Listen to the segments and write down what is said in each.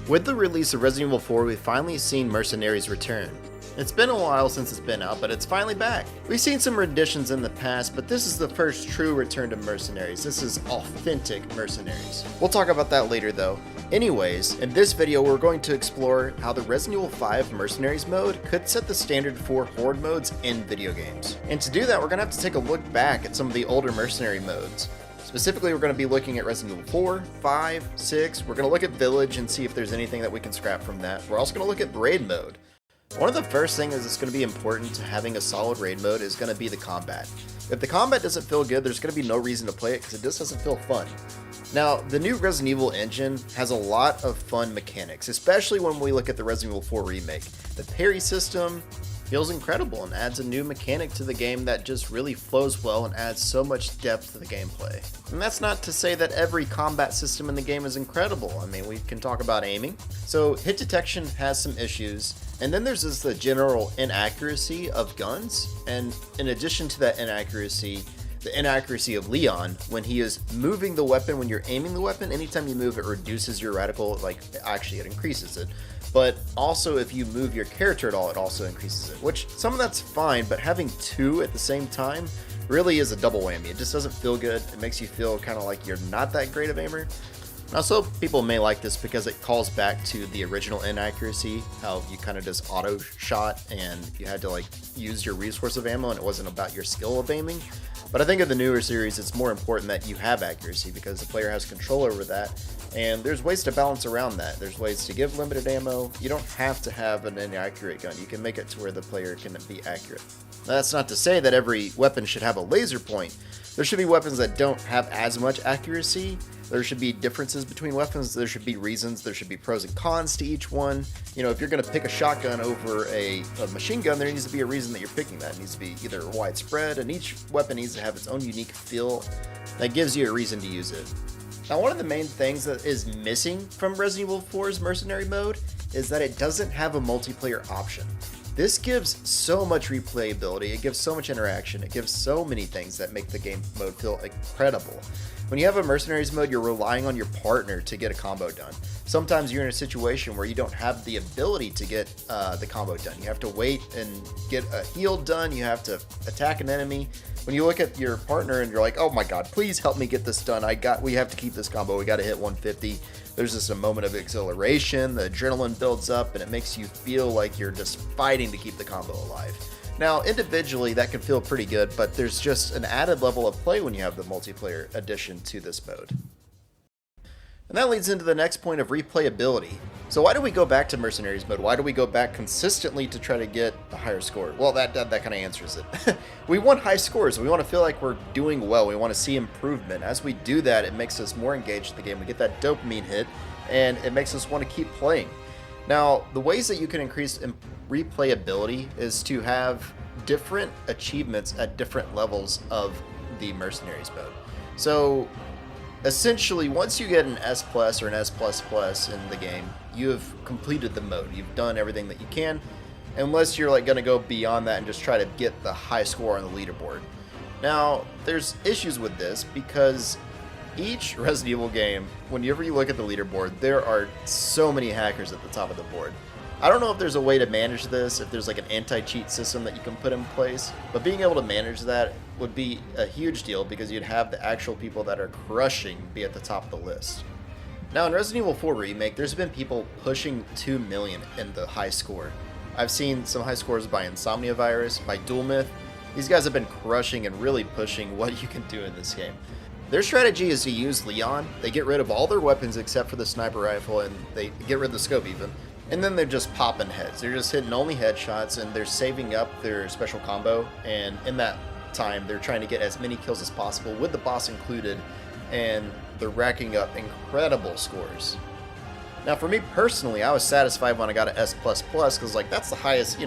With the release of Resident Evil 4, we've finally seen Mercenaries return. It's been a while since it's been out, but it's finally back. We've seen some renditions in the past, but this is the first true return to Mercenaries. This is authentic Mercenaries. We'll talk about that later though. Anyways, in this video we're going to explore how the Resident Evil 5 Mercenaries mode could set the standard for horde modes in video games. And to do that, we're going to have to take a look back at some of the older Mercenary modes. Specifically, we're going to be looking at Resident Evil 4, 5, 6, we're going to look at Village and see if there's anything that we can scrap from that. We're also going to look at Raid mode. One of the first things that's going to be important to having a solid raid mode is going to be the combat. If the combat doesn't feel good, there's going to be no reason to play it because it just doesn't feel fun. Now, the new Resident Evil engine has a lot of fun mechanics, especially when we look at the Resident Evil 4 remake. The parry system feels incredible and adds a new mechanic to the game that just really flows well and adds so much depth to the gameplay. And that's not to say that every combat system in the game is incredible. I mean, we can talk about aiming. So hit detection has some issues, and then there's just the general inaccuracy of guns, and in addition to that inaccuracy, the inaccuracy of Leon when he is moving the weapon. When you're aiming the weapon, anytime you move, it reduces your reticle, actually it increases it. But also if you move your character at all, it also increases it, which some of that's fine, but having two at the same time really is a double whammy. It just doesn't feel good. It makes you feel kind of like you're not that great of aimer. Also, people may like this because it calls back to the original inaccuracy, how you kind of just auto shot and you had to use your resource of ammo and it wasn't about your skill of aiming. But I think in the newer series, it's more important that you have accuracy because the player has control over that. And there's ways to balance around that. There's ways to give limited ammo. You don't have to have an inaccurate gun. You can make it to where the player can be accurate. Now, that's not to say that every weapon should have a laser point. There should be weapons that don't have as much accuracy. There should be differences between weapons. There should be reasons. There should be pros and cons to each one. You know, if you're going to pick a shotgun over a machine gun, there needs to be a reason that you're picking that. It needs to be either widespread, and each weapon needs to have its own unique feel that gives you a reason to use it. Now, one of the main things that is missing from Resident Evil 4's Mercenary mode is that it doesn't have a multiplayer option. This gives so much replayability, it gives so much interaction, it gives so many things that make the game mode feel incredible. When you have a Mercenaries mode, you're relying on your partner to get a combo done. Sometimes you're in a situation where you don't have the ability to get the combo done. You have to wait and get a heal done, you have to attack an enemy. When you look at your partner and you're like, oh my god, please help me get this done, we have to keep this combo, we gotta hit 150. There's just a moment of exhilaration, the adrenaline builds up, and it makes you feel like you're just fighting to keep the combo alive. Now, individually, that can feel pretty good, but there's just an added level of play when you have the multiplayer addition to this mode. And that leads into the next point of replayability. So why do we go back to Mercenaries mode? Why do we go back consistently to try to get a higher score? Well, that kind of answers it. We want high scores. We want to feel like we're doing well. We want to see improvement. As we do that, it makes us more engaged in the game. We get that dopamine hit, and it makes us want to keep playing. Now, the ways that you can increase replayability is to have different achievements at different levels of the Mercenaries mode. So essentially, once you get an S+ or an S++ in the game, you have completed the mode. You've done everything that you can, unless you're going to go beyond that and just try to get the high score on the leaderboard. Now, there's issues with this because each Resident Evil game, whenever you look at the leaderboard, there are so many hackers at the top of the board. I don't know if there's a way to manage this, if there's an anti-cheat system that you can put in place, but being able to manage that would be a huge deal because you'd have the actual people that are crushing be at the top of the list. Now, in Resident Evil 4 Remake, there's been people pushing 2 million in the high score. I've seen some high scores by Insomnia Virus, by Dual Myth. These guys have been crushing and really pushing what you can do in this game. Their strategy is to use Leon. They get rid of all their weapons except for the sniper rifle, and they get rid of the scope even. And then they're just popping heads. They're just hitting only headshots, and they're saving up their special combo. And in that time, they're trying to get as many kills as possible, with the boss included, and they're racking up incredible scores. Now, for me personally, I was satisfied when I got an S++, because that's the highest,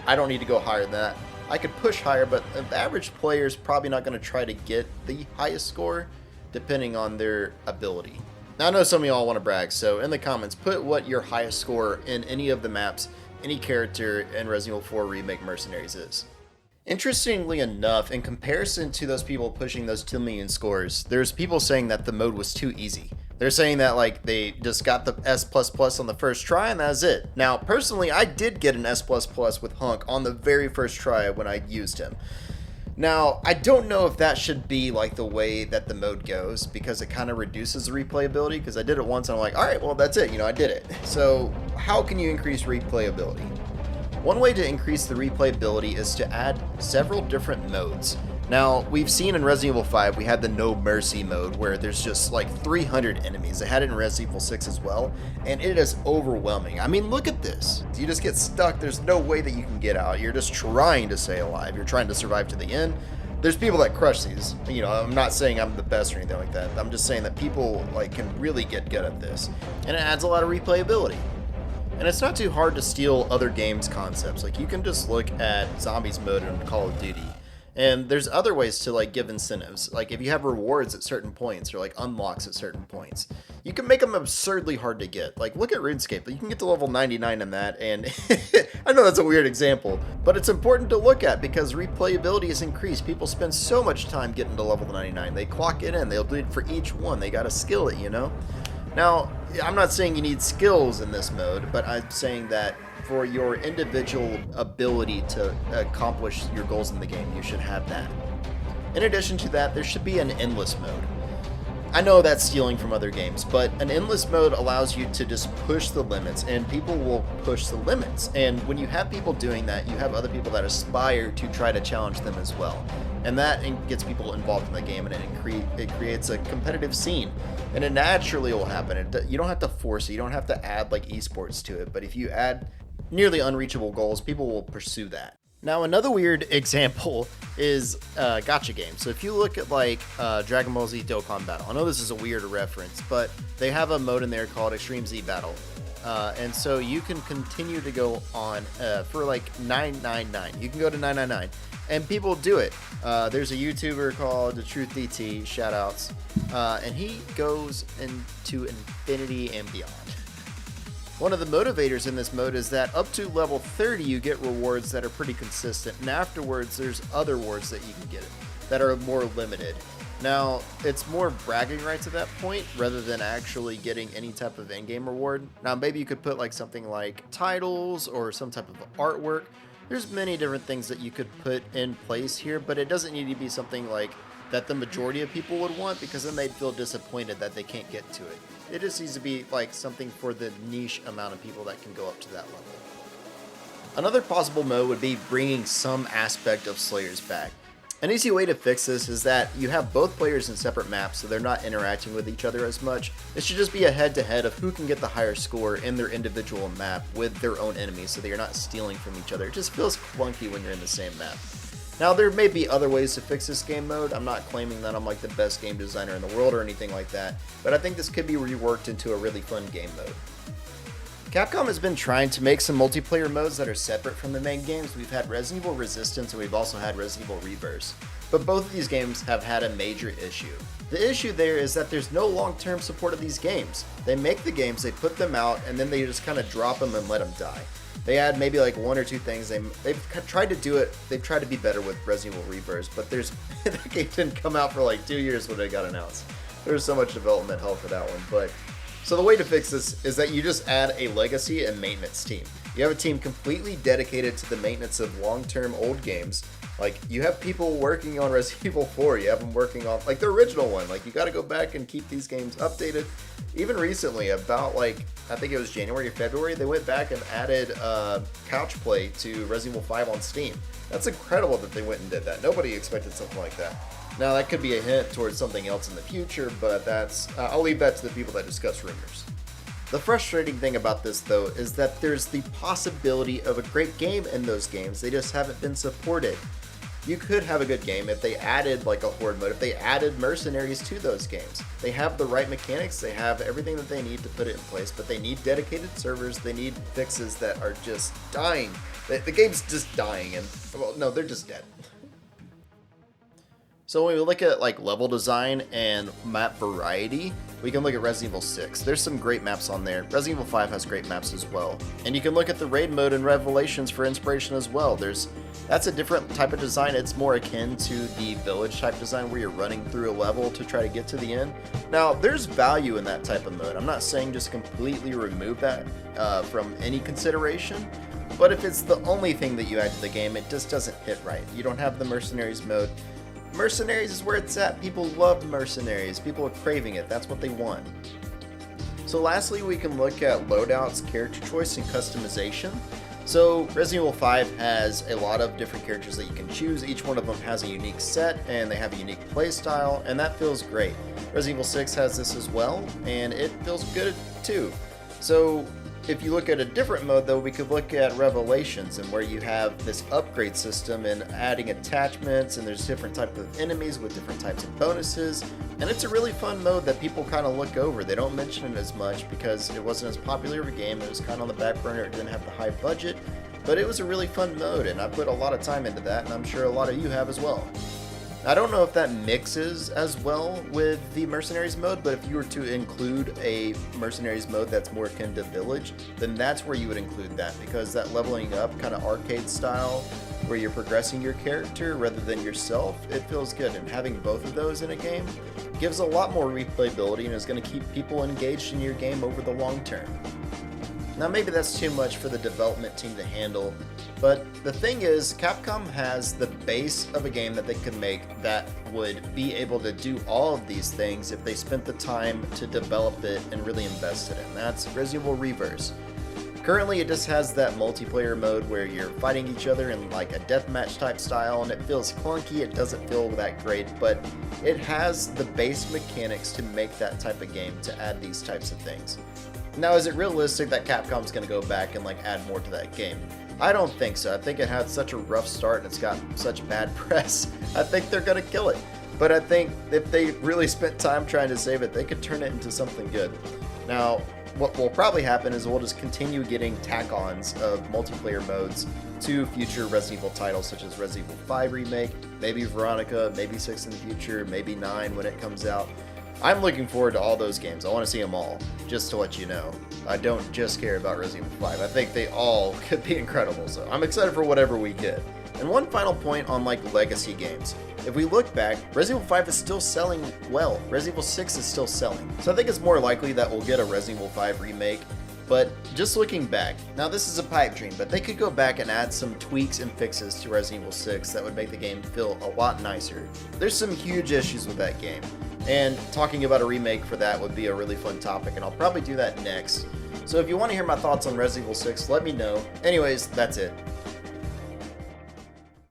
I don't need to go higher than that. I could push higher, but the average player is probably not going to try to get the highest score, depending on their ability. Now, I know some of y'all want to brag, so in the comments, put what your highest score in any of the maps, any character in Resident Evil 4 Remake Mercenaries is. Interestingly enough, in comparison to those people pushing those 2 million scores, there's people saying that the mode was too easy. They're saying that like they just got the S++ on the first try and that's it. Now, personally, I did get an S++ with Hunk on the very first try when I used him. Now, I don't know if that should be like the way that the mode goes because it kind of reduces the replayability because I did it once and I'm like, all right, well, that's it. I did it. So how can you increase replayability? One way to increase the replayability is to add several different modes. Now, we've seen in Resident Evil 5, we had the No Mercy mode where there's just like 300 enemies. They had it in Resident Evil 6 as well, and it is overwhelming. I mean, look at this. You just get stuck. There's no way that you can get out. You're just trying to stay alive. You're trying to survive to the end. There's people that crush these. I'm not saying I'm the best or anything like that. I'm just saying that people like can really get good at this, and it adds a lot of replayability. And it's not too hard to steal other games' concepts. Like, you can just look at Zombies mode in Call of Duty. And there's other ways to like give incentives. Like if you have rewards at certain points or like unlocks at certain points, you can make them absurdly hard to get. Like look at RuneScape. You can get to level 99 in that, and I know that's a weird example, but it's important to look at because replayability is increased. People spend so much time getting to level 99. They clock it in. They'll do it for each one. They got to skill it, Now, I'm not saying you need skills in this mode, but I'm saying that for your individual ability to accomplish your goals in the game, you should have that. In addition to that, there should be an endless mode. I know that's stealing from other games, but an endless mode allows you to just push the limits, and people will push the limits. And when you have people doing that, you have other people that aspire to try to challenge them as well. And that gets people involved in the game, and it creates a competitive scene. And it naturally will happen. You don't have to force it. You don't have to add like esports to it. But if you add nearly unreachable goals, people will pursue that. Now, another weird example is gacha games. So if you look at like Dragon Ball Z Dokkan Battle, I know this is a weird reference, but they have a mode in there called Extreme Z Battle. And so you can continue to go on for like 999. You can go to 999. And people do it. There's a YouTuber called The Truth DT, shout outs, and he goes into infinity and beyond. One of the motivators in this mode is that up to level 30 you get rewards that are pretty consistent, and afterwards there's other rewards that you can get that are more limited. Now, it's more bragging rights at that point rather than actually getting any type of in-game reward. Now, maybe you could put like something like titles or some type of artwork. There's many different things that you could put in place here, but it doesn't need to be something like that the majority of people would want, because then they'd feel disappointed that they can't get to it. It just needs to be like something for the niche amount of people that can go up to that level. Another possible mode would be bringing some aspect of Slayers back. An easy way to fix this is that you have both players in separate maps so they're not interacting with each other as much. It should just be a head-to-head of who can get the higher score in their individual map with their own enemies so that you're not stealing from each other. It just feels clunky when you're in the same map. Now, there may be other ways to fix this game mode. I'm not claiming that I'm like the best game designer in the world or anything like that, but I think this could be reworked into a really fun game mode. Capcom has been trying to make some multiplayer modes that are separate from the main games. We've had Resident Evil Resistance and we've also had Resident Evil Reverse. But both of these games have had a major issue. The issue there is that there's no long-term support of these games. They make the games, they put them out, and then they just kind of drop them and let them die. They add maybe like one or two things. They've tried to do it. They've tried to be better with Resident Evil Reverse, but that game didn't come out for like 2 years when it got announced. There was so much development hell for that one. So the way to fix this is that you just add a legacy and maintenance team. You have a team completely dedicated to the maintenance of long-term old games. Like, you have people working on Resident Evil 4. You have them working on, like, the original one. Like, you got to go back and keep these games updated. Even recently, about, like, I think it was January or February, they went back and added couch play to Resident Evil 5 on Steam. That's incredible that they went and did that. Nobody expected something like that. Now, that could be a hint towards something else in the future, but I'll leave that to the people that discuss rumors. The frustrating thing about this, though, is that there's the possibility of a great game in those games. They just haven't been supported. You could have a good game if they added like a horde mode, if they added Mercenaries to those games. They have the right mechanics, they have everything that they need to put it in place, but they need dedicated servers, they need fixes that are just dying. The game's just dying, and, well, no, they're just dead. So when we look at like level design and map variety, we can look at Resident Evil 6. There's some great maps on there. Resident Evil 5 has great maps as well. And you can look at the raid mode and Revelations for inspiration as well. That's a different type of design. It's more akin to the village type design where you're running through a level to try to get to the end. Now, there's value in that type of mode. I'm not saying just completely remove that from any consideration. But if it's the only thing that you add to the game, it just doesn't hit right. You don't have the Mercenaries mode. Mercenaries is where it's at. People love Mercenaries. People are craving it. That's what they want. So lastly, we can look at loadouts, character choice, and customization. So Resident Evil 5 has a lot of different characters that you can choose. Each one of them has a unique set, and they have a unique playstyle, and that feels great. Resident Evil 6 has this as well, and it feels good too. So if you look at a different mode though, we could look at Revelations, and where you have this upgrade system and adding attachments, and there's different types of enemies with different types of bonuses, and it's a really fun mode that people kind of look over. They don't mention it as much because it wasn't as popular of a game. It was kind of on the back burner. It didn't have the high budget, but it was a really fun mode, and I put a lot of time into that, and I'm sure a lot of you have as well. I don't know if that mixes as well with the Mercenaries mode, but if you were to include a Mercenaries mode that's more akin to Village, then that's where you would include that, because that leveling up kind of arcade style where you're progressing your character rather than yourself, it feels good, and having both of those in a game gives a lot more replayability and is going to keep people engaged in your game over the long term. Now maybe that's too much for the development team to handle, but the thing is, Capcom has the base of a game that they could make that would be able to do all of these things if they spent the time to develop it and really invest it in. That's Resident Evil Reverse. Currently it just has that multiplayer mode where you're fighting each other in like a deathmatch type style, and it feels clunky, it doesn't feel that great, but it has the base mechanics to make that type of game, to add these types of things. Now, is it realistic that Capcom's going to go back and like add more to that game? I don't think so. I think it had such a rough start and it's got such bad press. I think they're going to kill it. But I think if they really spent time trying to save it, they could turn it into something good. Now, what will probably happen is we'll just continue getting tack-ons of multiplayer modes to future Resident Evil titles, such as Resident Evil 5 Remake, maybe Veronica, maybe 6 in the future, maybe 9 when it comes out. I'm looking forward to all those games. I want to see them all, just to let you know. I don't just care about Resident Evil 5. I think they all could be incredible, so I'm excited for whatever we get. And one final point on like legacy games. If we look back, Resident Evil 5 is still selling well. Resident Evil 6 is still selling. So I think it's more likely that we'll get a Resident Evil 5 remake. But just looking back, now this is a pipe dream, but they could go back and add some tweaks and fixes to Resident Evil 6 that would make the game feel a lot nicer. There's some huge issues with that game, and talking about a remake for that would be a really fun topic, and I'll probably do that next. So if you want to hear my thoughts on Resident Evil 6, let me know. Anyways, that's it.